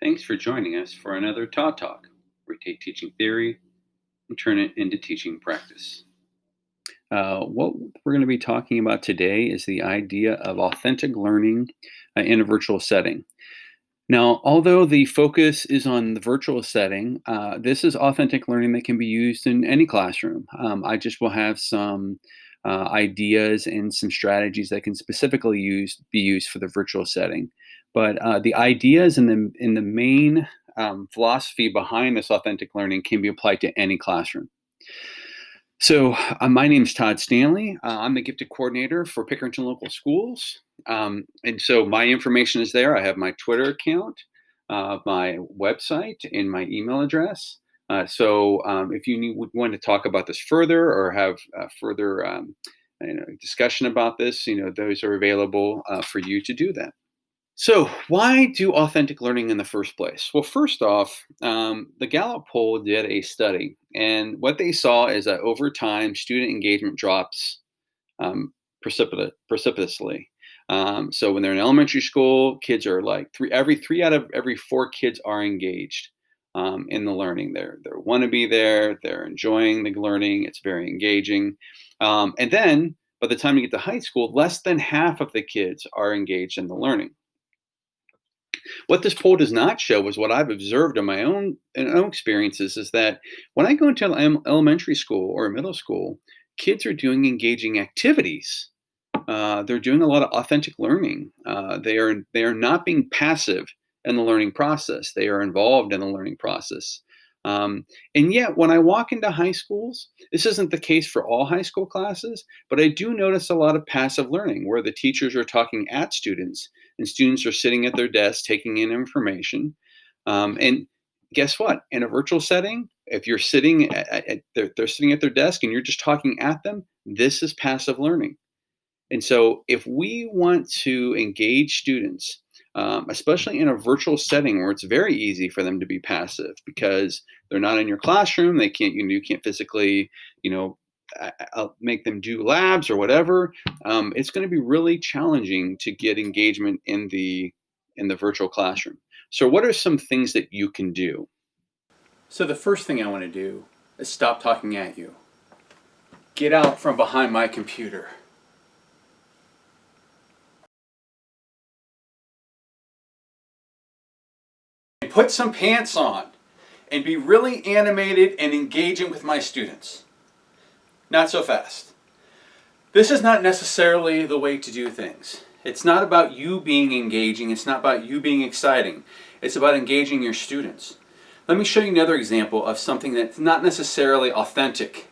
Thanks for joining us for another Todd Talk, where we take teaching theory and turn it into teaching practice. What we're going to be talking about today is the idea of authentic learning in a virtual setting. Now, although the focus is on the virtual setting, this is authentic learning that can be used in any classroom. I just will have some ideas and some strategies that can specifically be used for the virtual setting. But the ideas and the main philosophy behind this authentic learning can be applied to any classroom. So my name is Todd Stanley. I'm the gifted coordinator for Pickerington Local Schools. And so my information is there. I have my Twitter account, my website, and my email address. So if you would want to talk about this further or have further discussion about this, those are available for you to do that. So why do authentic learning in the first place? Well, first off, the Gallup poll did a study, and what they saw is that over time, student engagement drops precipitously. So when they're in elementary school, kids are like three out of every four kids are engaged in the learning. They want to be there. They're enjoying the learning. It's very engaging. And then by the time you get to high school, less than half of the kids are engaged in the learning. What this poll does not show is what I've observed in my own experiences is that when I go into elementary school or middle school, kids are doing engaging activities. They're doing a lot of authentic learning. They are not being passive in the learning process. They are involved in the learning process. And yet, when I walk into high schools, this isn't the case for all high school classes, but I do notice a lot of passive learning where the teachers are talking at students and students are sitting at their desks taking in information. And guess what? In a virtual setting, if you're sitting they're sitting at their desk and you're just talking at them, this is passive learning. And so if we want to engage students, especially in a virtual setting where it's very easy for them to be passive because they're not in your classroom, you can't physically, make them do labs or whatever. It's going to be really challenging to get engagement in the virtual classroom. So what are some things that you can do? So the first thing I want to do is stop talking at you. Get out from behind my computer. Put some pants on and be really animated and engaging with my students. Not so fast. This is not necessarily the way to do things. It's not about you being engaging. It's not about you being exciting. It's about engaging your students. Let me show you another example of something that's not necessarily authentic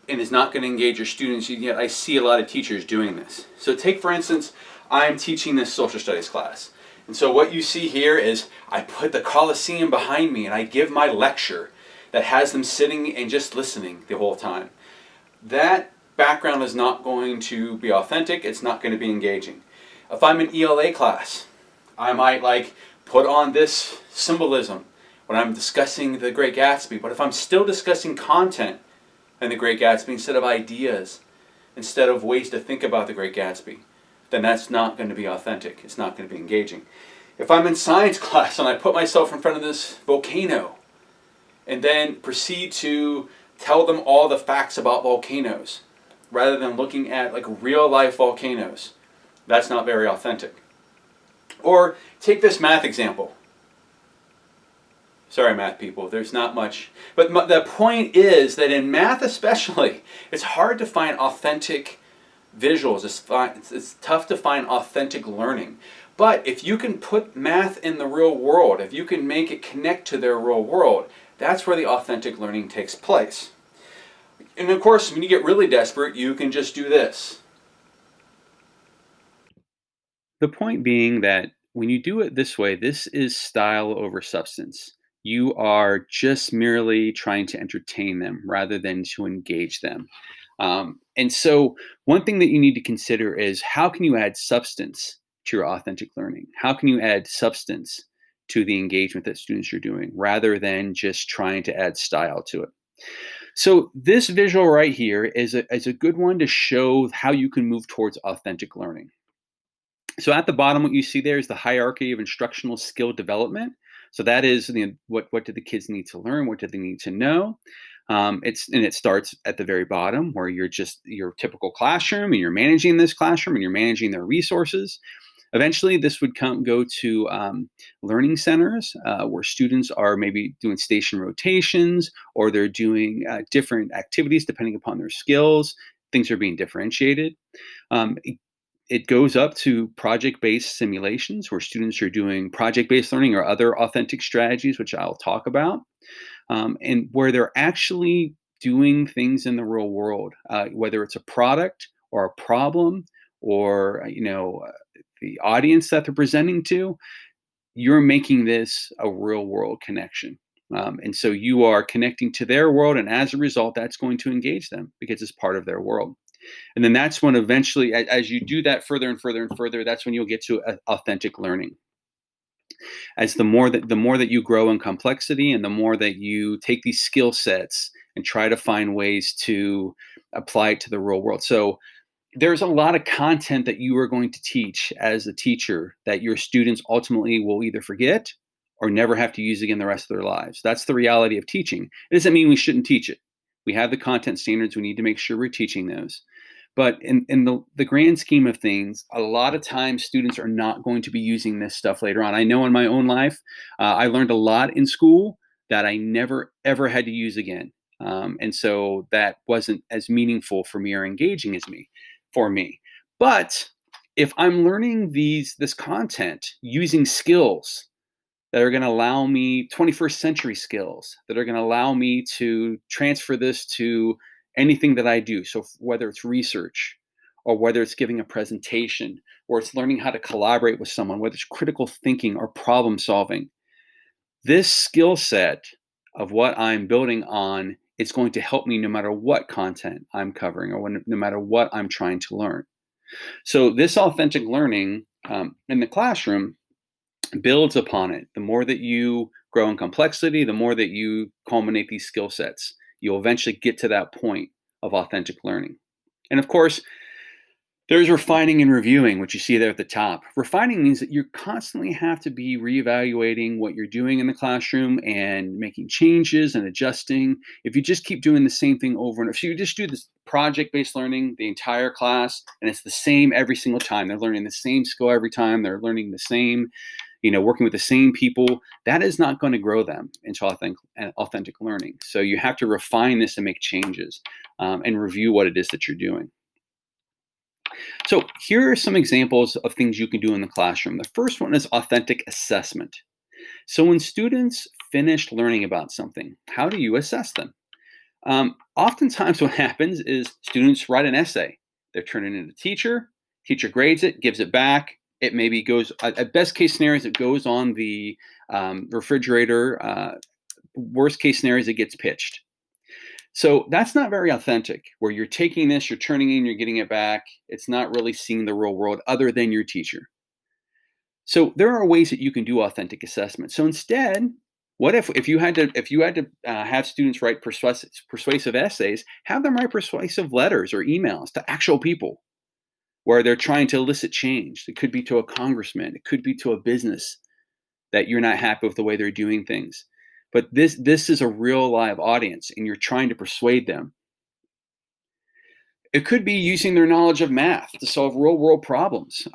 and is not going to engage your students, yet I see a lot of teachers doing this. So take, for instance, I'm teaching this social studies class. And so what you see here is I put the Coliseum behind me and I give my lecture that has them sitting and just listening the whole time. That background is not going to be authentic. It's not going to be engaging. If I'm in ELA class, I might put on this symbolism when I'm discussing The Great Gatsby. But if I'm still discussing content in The Great Gatsby instead of ideas, instead of ways to think about The Great Gatsby, then that's not going to be authentic. It's not going to be engaging. If I'm in science class and I put myself in front of this volcano and then proceed to tell them all the facts about volcanoes rather than looking at real life volcanoes, that's not very authentic. Or take this math example. Sorry, math people, there's not much. But the point is that in math especially, it's hard to find authentic visuals. It's tough to find authentic learning. But if you can put math in the real world, if you can make it connect to their real world, that's where the authentic learning takes place. And of course, when you get really desperate, you can just do this. The point being that when you do it this way, this is style over substance. You are just merely trying to entertain them rather than to engage them. And so one thing that you need to consider is how can you add substance to your authentic learning? How can you add substance to the engagement that students are doing rather than just trying to add style to it? So this visual right here is a good one to show how you can move towards authentic learning. So at the bottom, what you see there is the hierarchy of instructional skill development. So that is, what do the kids need to learn? What do they need to know? It starts at the very bottom, where you're just your typical classroom, and you're managing this classroom, and you're managing their resources. Eventually, this would go to learning centers, where students are maybe doing station rotations, or they're doing different activities depending upon their skills. Things are being differentiated. It goes up to project-based simulations, where students are doing project-based learning or other authentic strategies, which I'll talk about, and where they're actually doing things in the real world, whether it's a product or a problem, or the audience that they're presenting to. You're making this a real world connection. And so you are connecting to their world, and as a result, that's going to engage them because it's part of their world. And then that's when eventually, as you do that further and further and further, that's when you'll get to authentic learning. As the more that you grow in complexity, and the more that you take these skill sets and try to find ways to apply it to the real world. So there's a lot of content that you are going to teach as a teacher that your students ultimately will either forget or never have to use again the rest of their lives. That's the reality of teaching. It doesn't mean we shouldn't teach it. We have the content standards. We need to make sure we're teaching those. But in the grand scheme of things, a lot of times students are not going to be using this stuff later on. I know in my own life, I learned a lot in school that I never, ever had to use again. And so that wasn't as meaningful for me or engaging for me. But if I'm learning this content using skills that are going to allow me 21st century skills, that are going to allow me to transfer this to anything that I do. So whether it's research, or whether it's giving a presentation, or it's learning how to collaborate with someone, whether it's critical thinking or problem solving, this skill set of what I'm building on is going to help me no matter what content I'm covering, or no matter what I'm trying to learn. So this authentic learning in the classroom builds upon it. The more that you grow in complexity, the more that you culminate these skill sets, you'll eventually get to that point of authentic learning. And of course, there's refining and reviewing, which you see there at the top. Refining means that you constantly have to be reevaluating what you're doing in the classroom and making changes and adjusting. If you just keep doing the same thing over and over, so you just do this project-based learning the entire class, and it's the same every single time. They're learning the same skill every time. They're learning the same, working with the same people. That is not going to grow them into authentic learning. So you have to refine this and make changes, and review what it is that you're doing. So here are some examples of things you can do in the classroom. The first one is authentic assessment. So when students finish learning about something, how do you assess them? Oftentimes what happens is students write an essay. They're turning it into teacher grades it, gives it back. It maybe goes, at best case scenarios, it goes on the refrigerator. Worst case scenarios, it gets pitched. So that's not very authentic, where you're taking this, you're turning in, you're getting it back. It's not really seeing the real world other than your teacher. So there are ways that you can do authentic assessment. So instead, what if you had to have students write persuasive essays, have them write persuasive letters or emails to actual people where they're trying to elicit change. It could be to a congressman. It could be to a business that you're not happy with the way they're doing things. But this is a real live audience, and you're trying to persuade them. It could be using their knowledge of math to solve real world problems.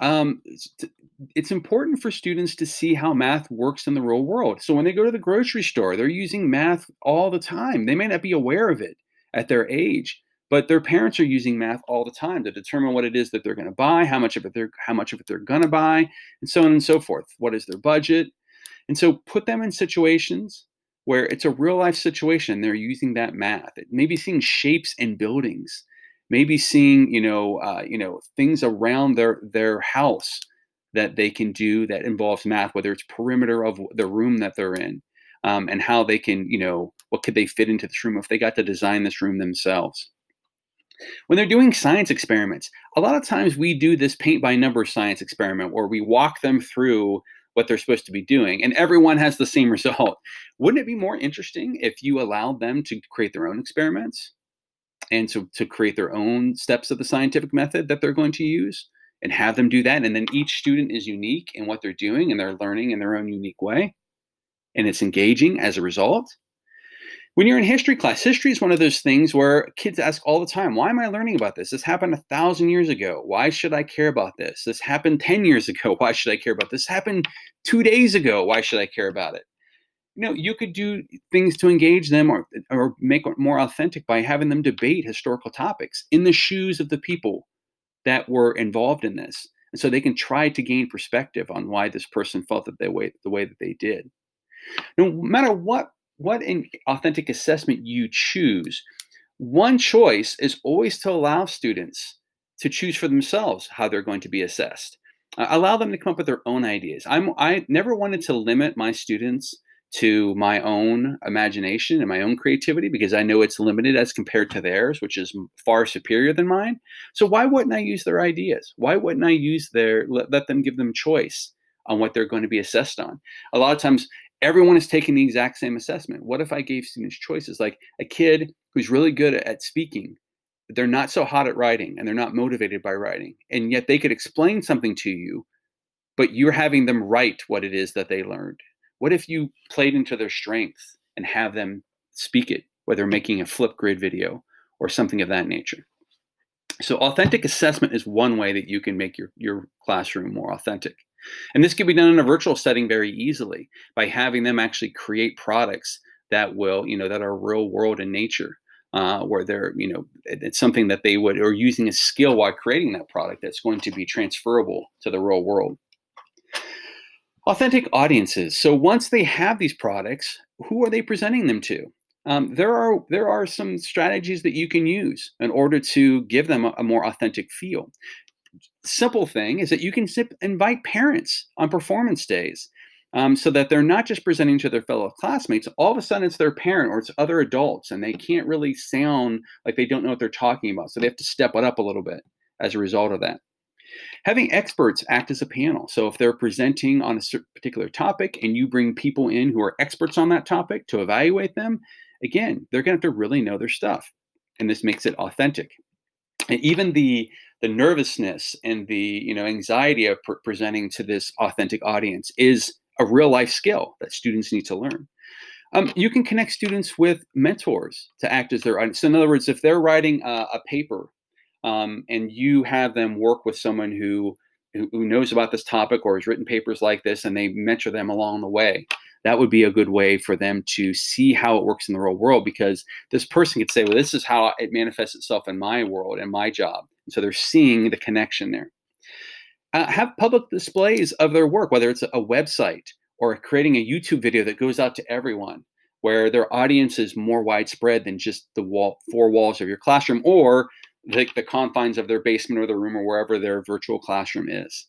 It's important for students to see how math works in the real world. So when they go to the grocery store, they're using math all the time. They may not be aware of it at their age, but their parents are using math all the time to determine what it is that they're going to buy, how much of it they're going to buy, and so on and so forth. What is their budget? And so put them in situations where it's a real life situation. They're using that math. Maybe seeing shapes in buildings, maybe seeing things around their house that they can do that involves math, whether it's perimeter of the room that they're in, and how they can, what could they fit into this room if they got to design this room themselves. When they're doing science experiments, a lot of times we do this paint by number science experiment where we walk them through what they're supposed to be doing, and everyone has the same result. Wouldn't it be more interesting if you allowed them to create their own experiments and to create their own steps of the scientific method that they're going to use, and have them do that? And then each student is unique in what they're doing, and they're learning in their own unique way. and it's engaging as a result. When you're in history class, history is one of those things where kids ask all the time, why am I learning about this? This happened 1,000 years ago. Why should I care about this? This happened 10 years ago. Why should I care about this? This happened 2 days ago. Why should I care about it? You could do things to engage them or make it more authentic by having them debate historical topics in the shoes of the people that were involved in this. And so they can try to gain perspective on why this person felt the way that they did. No matter what authentic assessment you choose, one choice is always to allow students to choose for themselves how they're going to be assessed. Allow them to come up with their own ideas. I never wanted to limit my students to my own imagination and my own creativity because I know it's limited as compared to theirs, which is far superior than mine. So why wouldn't I use their ideas? Why wouldn't I let them give them choice on what they're going to be assessed on? A lot of times, everyone is taking the exact same assessment. What if I gave students choices? Like a kid who's really good at speaking, but they're not so hot at writing and they're not motivated by writing, and yet they could explain something to you, but you're having them write what it is that they learned. What if you played into their strengths and have them speak it, whether making a Flipgrid video or something of that nature? So authentic assessment is one way that you can make your classroom more authentic. And this can be done in a virtual setting very easily by having them actually create products that that are real world in nature, where it's something that they would, or using a skill while creating that product that's going to be transferable to the real world. Authentic audiences. So once they have these products, who are they presenting them to? There are some strategies that you can use in order to give them a more authentic feel. Simple thing is that you can invite parents on performance days, so that they're not just presenting to their fellow classmates. All of a sudden it's their parent or it's other adults and they can't really sound like they don't know what they're talking about. So they have to step it up a little bit as a result of that. Having experts act as a panel. So if they're presenting on a particular topic and you bring people in who are experts on that topic to evaluate them, again, they're going to have to really know their stuff. And this makes it authentic. And even the nervousness and the anxiety of presenting to this authentic audience is a real life skill that students need to learn. You can connect students with mentors to act as their audience. So in other words, if they're writing a paper and you have them work with someone who knows about this topic or has written papers like this, and they mentor them along the way, that would be a good way for them to see how it works in the real world, because this person could say, well, this is how it manifests itself in my world and my job. So they're seeing the connection there. Have public displays of their work, whether it's a website or creating a YouTube video that goes out to everyone, where their audience is more widespread than just the four walls of your classroom or the confines of their basement or their room or wherever their virtual classroom is.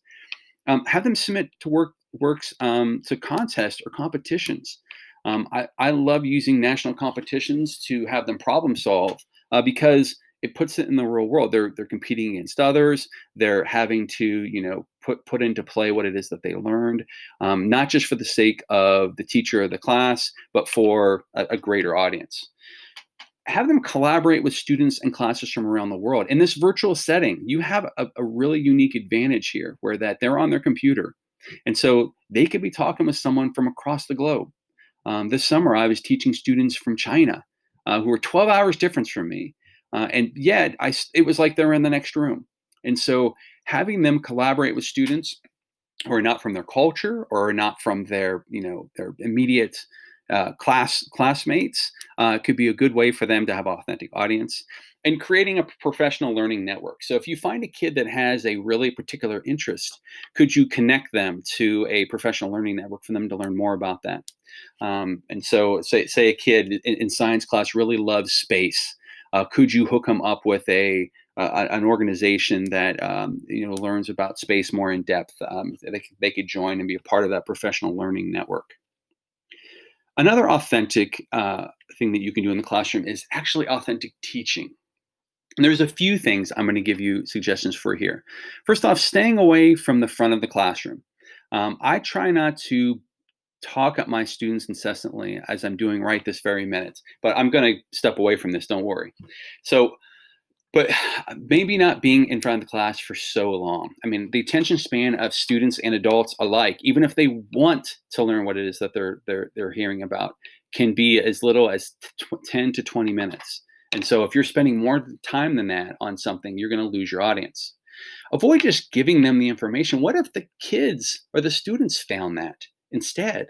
Have them submit to works to contests or competitions. I love using national competitions to have them problem solve because it puts it in the real world. They're competing against others. They're having to put into play what it is that they learned, not just for the sake of the teacher or the class, but for a greater audience. Have them collaborate with students and classes from around the world. In this virtual setting, you have a really unique advantage here, where that they're on their computer. And so they could be talking with someone from across the globe. This summer, I was teaching students from China who were 12 hours difference from me. And yet, it was like they were in the next room. And so having them collaborate with students who are not from their culture or not from their immediate classmates could be a good way for them to have an authentic audience. And creating a professional learning network. So if you find a kid that has a really particular interest, could you connect them to a professional learning network for them to learn more about that? And so say a kid in science class really loves space. Could you hook them up with an organization that learns about space more in depth? They could join and be a part of that professional learning network. Another authentic thing that you can do in the classroom is actually authentic teaching. And there's a few things I'm going to give you suggestions for here. First off, staying away from the front of the classroom. I try not to talk at my students incessantly as I'm doing right this very minute, but I'm going to step away from this, don't worry. So But maybe not being in front of the class for so long. I mean, the attention span of students and adults alike, even if they want to learn what it is that they're hearing about, can be as little as 10 to 20 minutes. And so if you're spending more time than that on something, you're going to lose your audience. Avoid just giving them the information. What if the kids or the students found that instead?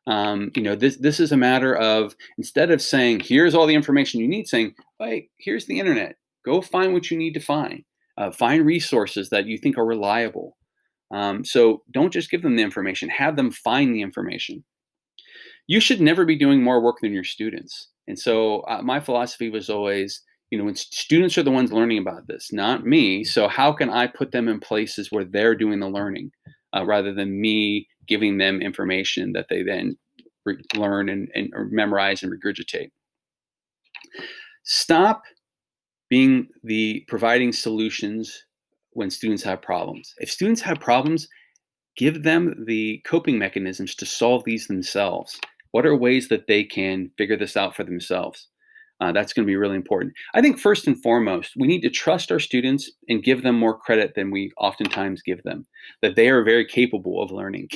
This is a matter of, instead of saying, here's all the information you need, saying, hey, here's the internet. Go find what you need to find. Find resources that you think are reliable. So don't just give them the information. Have them find the information. You should never be doing more work than your students. And so my philosophy was always, when students are the ones learning about this, not me. So how can I put them in places where they're doing the learning rather than me giving them information that they then learn and or memorize and regurgitate. Stop being the providing solutions when students have problems. If students have problems, give them the coping mechanisms to solve these themselves. What are ways that they can figure this out for themselves? That's going to be really important. I think first and foremost, we need to trust our students and give them more credit than we oftentimes give them, that they are very capable of learning.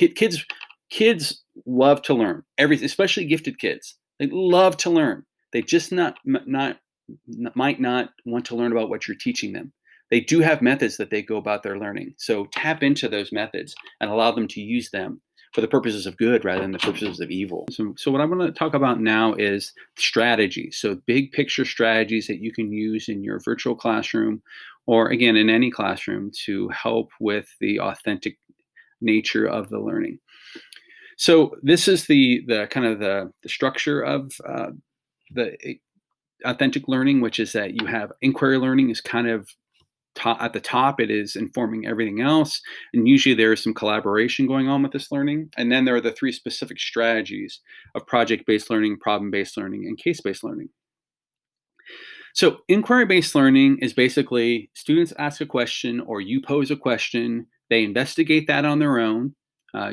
Kids love to learn, especially gifted kids. They love to learn. They just might not want to learn about what you're teaching them. They do have methods that they go about their learning. So tap into those methods and allow them to use them for the purposes of good rather than the purposes of evil. So what I'm going to talk about now is strategies. So big picture strategies that you can use in your virtual classroom or, again, in any classroom to help with the authentic nature of the learning. So this is the kind of the structure of the authentic learning, which is that you have inquiry learning is kind of at the top. It is informing everything else, and usually there is some collaboration going on with this learning. And then there are the three specific strategies of project-based learning, problem-based learning, and case-based learning. So inquiry-based learning is basically students ask a question or you pose a question, they investigate that on their own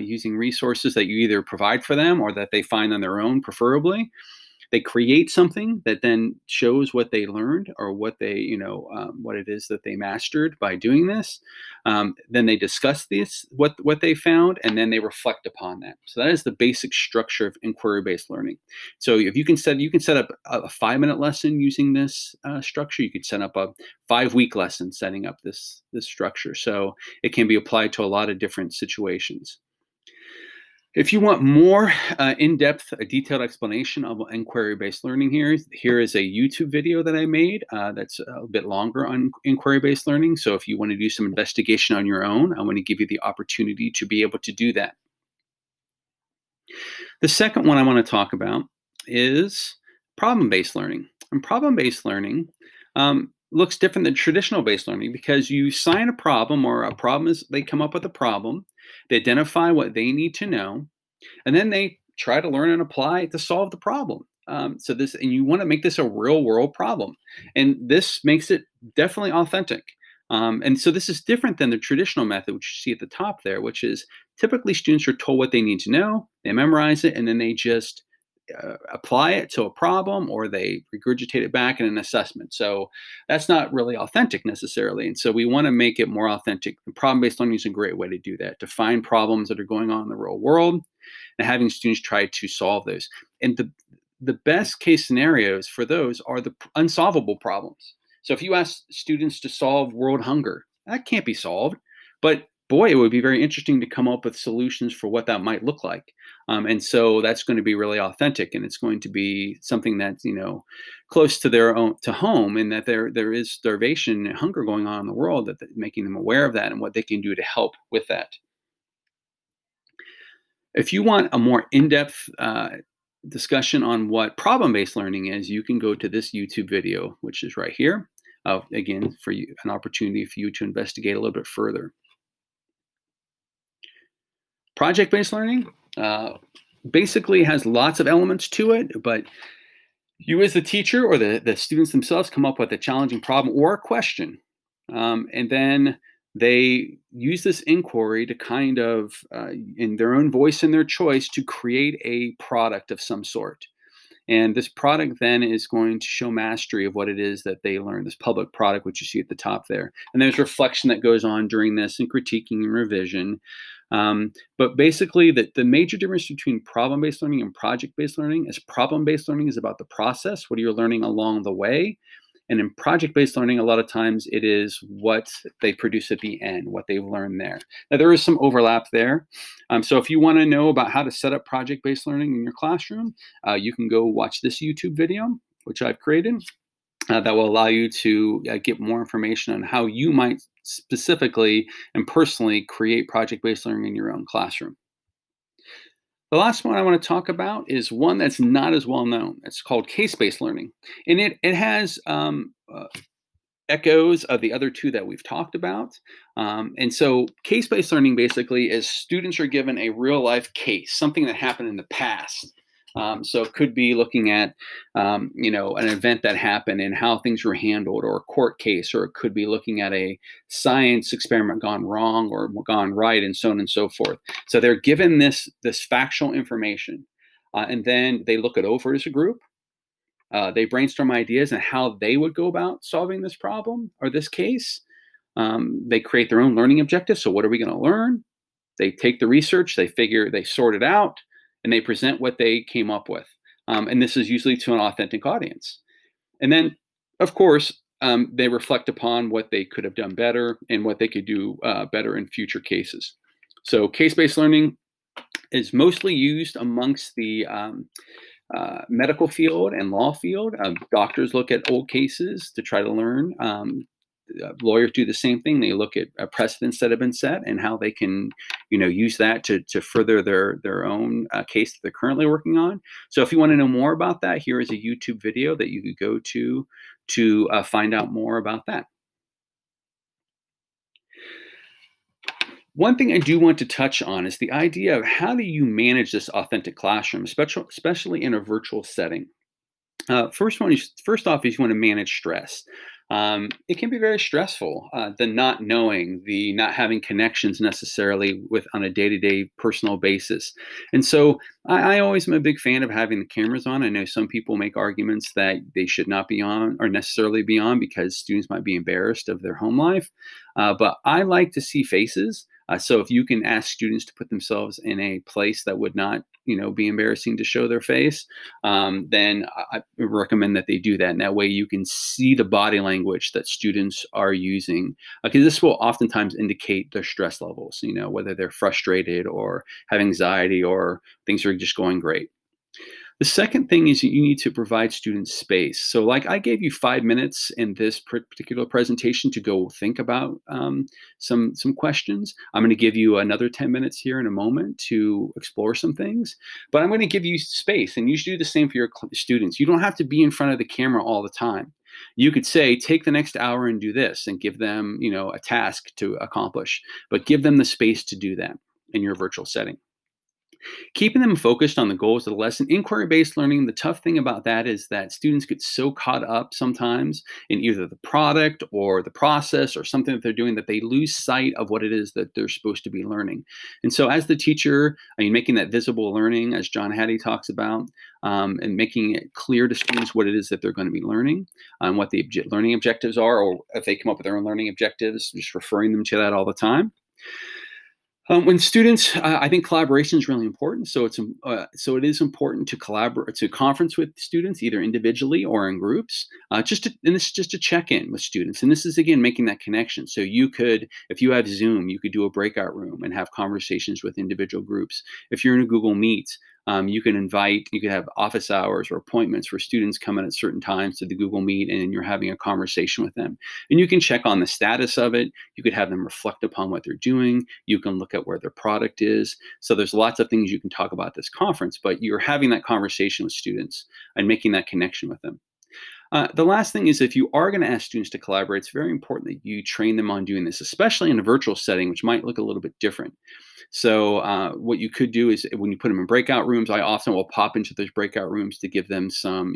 using resources that you either provide for them or that they find on their own, preferably. They create something that then shows what they learned or what they, what it is that they mastered by doing this. Then they discuss this, what they found, and then they reflect upon that. So that is the basic structure of inquiry-based learning. So if you can set up a 5-minute lesson using this structure. You could set up a 5-week lesson setting up this structure. So it can be applied to a lot of different situations. If you want more in-depth, detailed explanation of inquiry-based learning here is a YouTube video that I made that's a bit longer on inquiry-based learning. So if you want to do some investigation on your own, I want to give you the opportunity to be able to do that. The second one I want to talk about is problem-based learning. And problem-based learning looks different than traditional based learning because you assign a problem, or a problem is they come up with a problem. They identify what they need to know, and then they try to learn and apply to solve the problem. And you want to make this a real world problem. And this makes it definitely authentic. And so this is different than the traditional method, which you see at the top there, which is typically students are told what they need to know, they memorize it, and then they just apply it to a problem, or they regurgitate it back in an assessment. So that's not really authentic necessarily. And so we want to make it more authentic. And problem-based learning is a great way to do that, to find problems that are going on in the real world and having students try to solve those. And the best case scenarios for those are the unsolvable problems. So if you ask students to solve world hunger, that can't be solved, but boy, it would be very interesting to come up with solutions for what that might look like. And so that's going to be really authentic, and it's going to be something that's, close to their own, to home, and that there is starvation and hunger going on in the world, that making them aware of that and what they can do to help with that. If you want a more in-depth discussion on what problem-based learning is, you can go to this YouTube video, which is right here. Again, for you, an opportunity for you to investigate a little bit further. Project-based learning basically has lots of elements to it, but you as the teacher or the students themselves come up with a challenging problem or a question, and then they use this inquiry to kind of, in their own voice and their choice, to create a product of some sort. And this product then is going to show mastery of what it is that they learn, this public product, which you see at the top there. And there's reflection that goes on during this and critiquing and revision. But basically, the major difference between problem-based learning and project-based learning is problem-based learning is about the process, what you're learning along the way. And in project-based learning, a lot of times it is what they produce at the end, what they've learned there. Now, there is some overlap there. So if you want to know about how to set up project-based learning in your classroom, you can go watch this YouTube video, which I've created, that will allow you to get more information on how you might specifically and personally create project-based learning in your own classroom. The last one I want to talk about is one that's not as well known. It's called case-based learning. And it has echoes of the other two that we've talked about. And so case-based learning basically is students are given a real-life case, something that happened in the past. So it could be looking at, an event that happened and how things were handled, or a court case, or it could be looking at a science experiment gone wrong or gone right, and so on and so forth. So they're given this factual information, and then they look it over as a group. They brainstorm ideas on how they would go about solving this problem or this case. They create their own learning objectives. So what are we going to learn? They take the research, they sort it out, and they present what they came up with. And this is usually to an authentic audience. And then, of course, they reflect upon what they could have done better and what they could do better in future cases. So case-based learning is mostly used amongst the medical field and law field. Doctors look at old cases to try to learn. Lawyers do the same thing. They look at precedents that have been set and how they can, use that to further their own case that they're currently working on. So if you want to know more about that, here is a YouTube video that you could go to find out more about that. One thing I do want to touch on is the idea of how do you manage this authentic classroom, especially in a virtual setting. First off, is you want to manage stress. It can be very stressful, the not knowing, the not having connections necessarily on a day-to-day personal basis. And so I always am a big fan of having the cameras on. I know some people make arguments that they should not be on or necessarily be on because students might be embarrassed of their home life. But I like to see faces. So if you can ask students to put themselves in a place that would not, be embarrassing to show their face, then I recommend that they do that. And that way you can see the body language that students are using, because this will oftentimes indicate their stress levels, whether they're frustrated or have anxiety or things are just going great. The second thing is that you need to provide students space. So like I gave you 5 minutes in this particular presentation to go think about some questions. I'm going to give you another 10 minutes here in a moment to explore some things, but I'm going to give you space, and you should do the same for your students. You don't have to be in front of the camera all the time. You could say, take the next hour and do this, and give them, a task to accomplish, but give them the space to do that in your virtual setting. Keeping them focused on the goals of the lesson. Inquiry-based learning, the tough thing about that is that students get so caught up sometimes in either the product or the process or something that they're doing that they lose sight of what it is that they're supposed to be learning. And so as the teacher, making that visible learning, as John Hattie talks about, and making it clear to students what it is that they're going to be learning, and what the learning objectives are, or if they come up with their own learning objectives, just referring them to that all the time. When students, I think collaboration is really important. So it is important to collaborate, to conference with students, either individually or in groups, and this is just to check in with students. And this is, again, making that connection. So you could, if you have Zoom, you could do a breakout room and have conversations with individual groups. If you're in a Google Meet, you could have office hours or appointments where students come in at certain times to the Google Meet, and you're having a conversation with them. And you can check on the status of it. You could have them reflect upon what they're doing. You can look at where their product is. So there's lots of things you can talk about at this conference, but you're having that conversation with students and making that connection with them. The last thing is, if you are going to ask students to collaborate, it's very important that you train them on doing this, especially in a virtual setting, which might look a little bit different. So what you could do is when you put them in breakout rooms, I often will pop into those breakout rooms to give them some,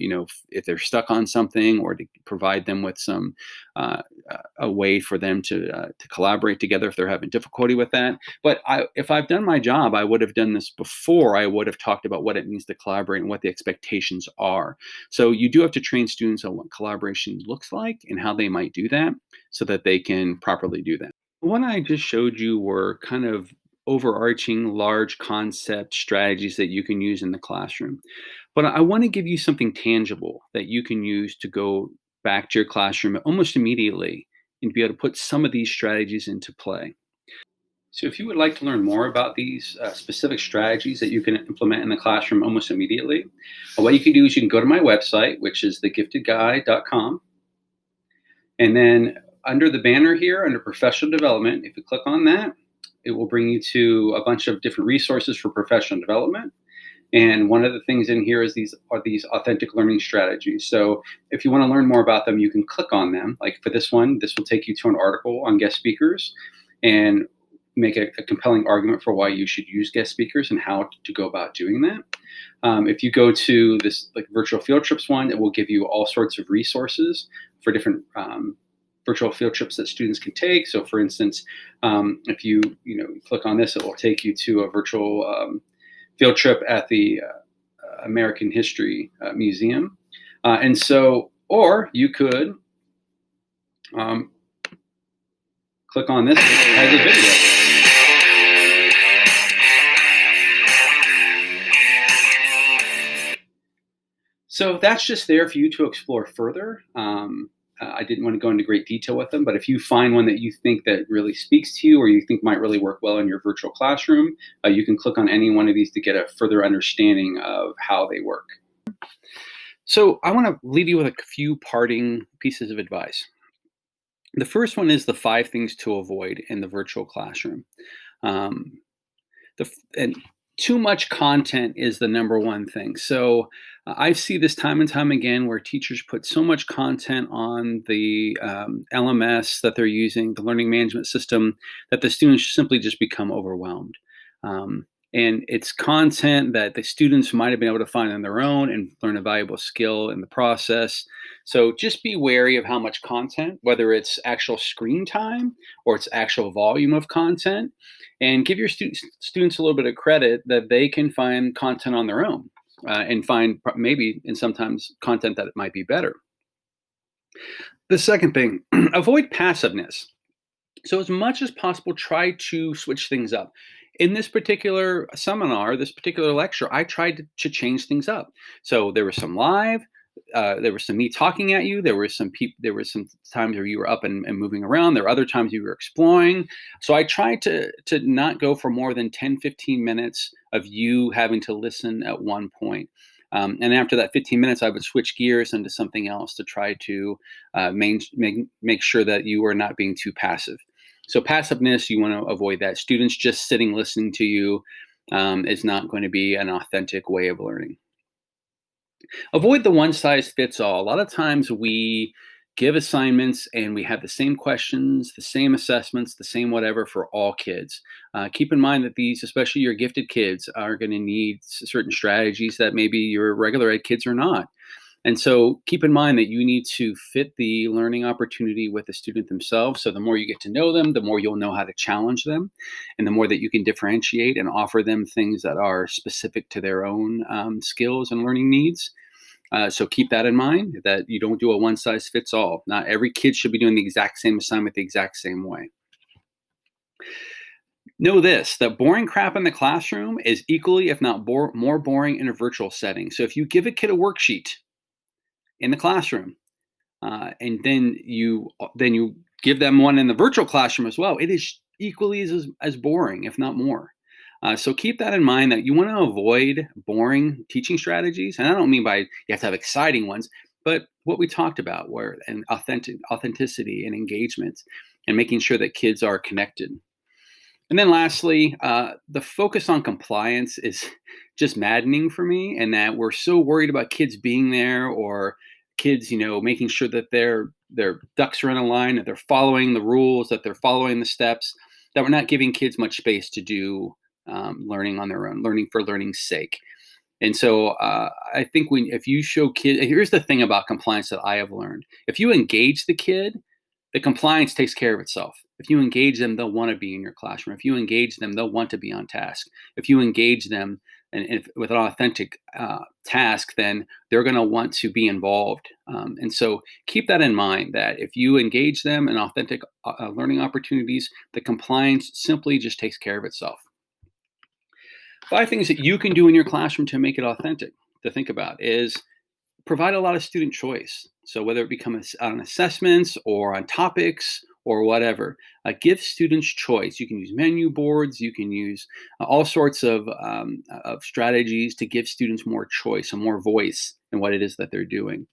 if they're stuck on something, or to provide them with some uh, a way for them to collaborate together if they're having difficulty with that. But if I've done my job, I would have done this before. I would have talked about what it means to collaborate and what the expectations are. So you do have to train students on what collaboration looks like and how they might do that so that they can properly do that. What I just showed you were kind of overarching large concept strategies that you can use in the classroom. But I want to give you something tangible that you can use to go back to your classroom almost immediately and be able to put some of these strategies into play. So if you would like to learn more about these specific strategies that you can implement in the classroom almost immediately, what you can do is you can go to my website, which is thegiftedguy.com. And then under the banner here, under professional development, if you click on that, it will bring you to a bunch of different resources for professional development. And one of the things in here is these authentic learning strategies. So if you want to learn more about them, you can click on them. Like for this one, this will take you to an article on guest speakers and make a compelling argument for why you should use guest speakers and how to go about doing that. If you go to this like virtual field trips one, it will give you all sorts of resources for different virtual field trips that students can take. So for instance, if you click on this, it will take you to a virtual field trip at the American History Museum. And so, or you could click on this as a video. So that's just there for you to explore further. I didn't want to go into great detail with them, but if you find one that you think that really speaks to you or you think might really work well in your virtual classroom, you can click on any one of these to get a further understanding of how they work. So I want to leave you with a few parting pieces of advice. The first one is the 5 things to avoid in the virtual classroom. And too much content is the number one thing. So I see this time and time again where teachers put so much content on the LMS that they're using, the learning management system, that the students simply just become overwhelmed. And it's content that the students might have been able to find on their own and learn a valuable skill in the process. So just be wary of how much content, whether it's actual screen time or it's actual volume of content, and give your students a little bit of credit that they can find content on their own and find maybe and sometimes content that might be better. The second thing, avoid passiveness. So as much as possible, try to switch things up. In this particular seminar, this particular lecture, I tried to change things up. So there was some live, there was some me talking at you. There were some times where you were up and moving around. There were other times you were exploring. So I tried to not go for more than 10, 15 minutes of you having to listen at one point. And after that 15 minutes, I would switch gears into something else to try to make sure that you are not being too passive. So passiveness, you want to avoid that. Students just sitting listening to you is not going to be an authentic way of learning. Avoid the one size fits all. A lot of times we give assignments and we have the same questions, the same assessments, the same whatever for all kids. Keep in mind that these, especially your gifted kids, are going to need certain strategies that maybe your regular ed kids are not. And so keep in mind that you need to fit the learning opportunity with the student themselves. So the more you get to know them, the more you'll know how to challenge them, and the more that you can differentiate and offer them things that are specific to their own skills and learning needs. So keep that in mind, that you don't do a one size fits all. Not every kid should be doing the exact same assignment the exact same way. Know this, that boring crap in the classroom is equally, if not more boring in a virtual setting. So if you give a kid a worksheet in the classroom, and then you give them one in the virtual classroom as well, it is equally as boring, if not more. So keep that in mind, that you want to avoid boring teaching strategies. And I don't mean by you have to have exciting ones, but what we talked about, and authenticity and engagement, and making sure that kids are connected. And then lastly, the focus on compliance is just maddening for me, and that we're so worried about kids being there, or kids, making sure that their ducks are in a line, that they're following the rules, that they're following the steps. that we're not giving kids much space to do learning on their own, learning for learning's sake. And so I think if you show kids, here's the thing about compliance that I have learned. If you engage the kid, the compliance takes care of itself. If you engage them, they'll want to be in your classroom. If you engage them, they'll want to be on task. If you engage them with an authentic task, then they're going to want to be involved. And so keep that in mind, that if you engage them in authentic learning opportunities, the compliance simply just takes care of itself. 5 things that you can do in your classroom to make it authentic to think about is provide a lot of student choice. So whether it becomes on assessments or on topics or whatever, give students choice. You can use menu boards. You can use all sorts of strategies to give students more choice and more voice in what it is that they're doing.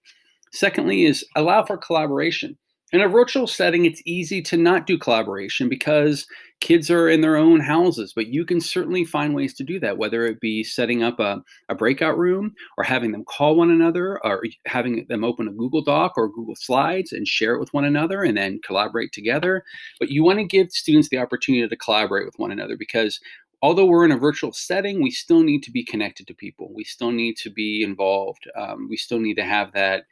Secondly is allow for collaboration. In a virtual setting, it's easy to not do collaboration because kids are in their own houses, but you can certainly find ways to do that, whether it be setting up a breakout room or having them call one another or having them open a Google Doc or Google Slides and share it with one another and then collaborate together. But you want to give students the opportunity to collaborate with one another because although we're in a virtual setting, we still need to be connected to people. We still need to be involved. We still need to have that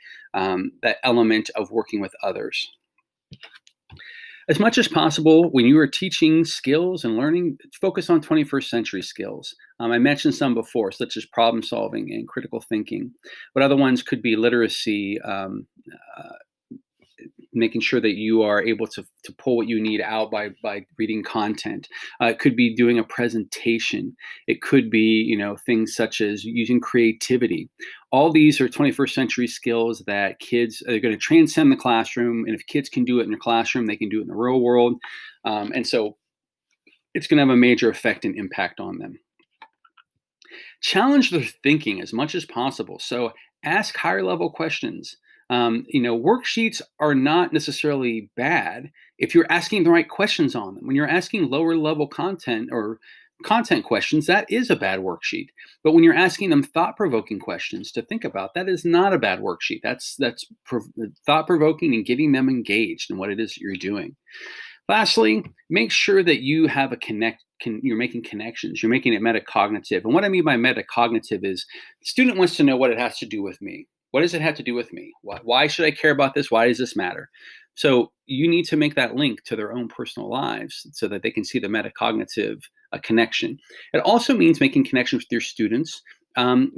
element of working with others. As much as possible, when you are teaching skills and learning, focus on 21st century skills. I mentioned some before, such as problem solving and critical thinking, but other ones could be literacy, making sure that you are able to pull what you need out by reading content. It could be doing a presentation. It could be, things such as using creativity. All these are 21st century skills that kids are going to transcend the classroom. And if kids can do it in their classroom, they can do it in the real world. And so it's going to have a major effect and impact on them. Challenge their thinking as much as possible. So ask higher level questions. Worksheets are not necessarily bad if you're asking the right questions on them. When you're asking lower level content or content questions, that is a bad worksheet. But when you're asking them thought-provoking questions to think about, that is not a bad worksheet. That's thought-provoking and getting them engaged in what it is you're doing. Lastly, make sure that you have you're making connections. You're making it metacognitive. And what I mean by metacognitive is the student wants to know what it has to do with me. What does it have to do with me? Why should I care about this? Why does this matter? So you need to make that link to their own personal lives so that they can see the metacognitive connection. It also means making connections with your students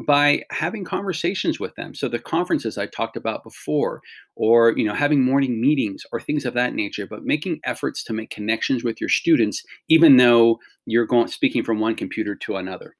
by having conversations with them. So the conferences I talked about before, or having morning meetings or things of that nature, but making efforts to make connections with your students, even though you're speaking from one computer to another.